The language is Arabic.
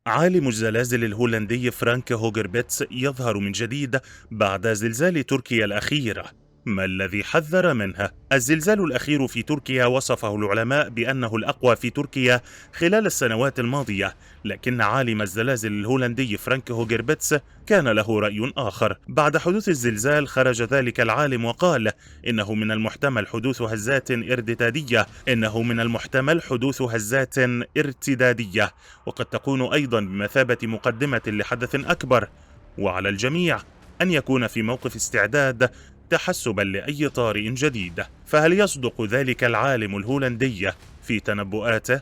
عالم الزلازل الهولندي فرانك هوغربيتس يظهر من جديد بعد زلزال تركيا الأخير. ما الذي حذر منه؟ الزلزال الأخير في تركيا وصفه العلماء بأنه الأقوى في تركيا خلال السنوات الماضية، لكن عالم الزلازل الهولندي فرانك هوغربيتس كان له رأي آخر. بعد حدوث الزلزال خرج ذلك العالم وقال إنه من المحتمل حدوث هزات ارتدادية، وقد تكون أيضا بمثابة مقدمة لحدث أكبر، وعلى الجميع أن يكون في موقف استعداد تحسبا لأي طارئ جديد. فهل يصدق ذلك العالم الهولندي في تنبؤاته؟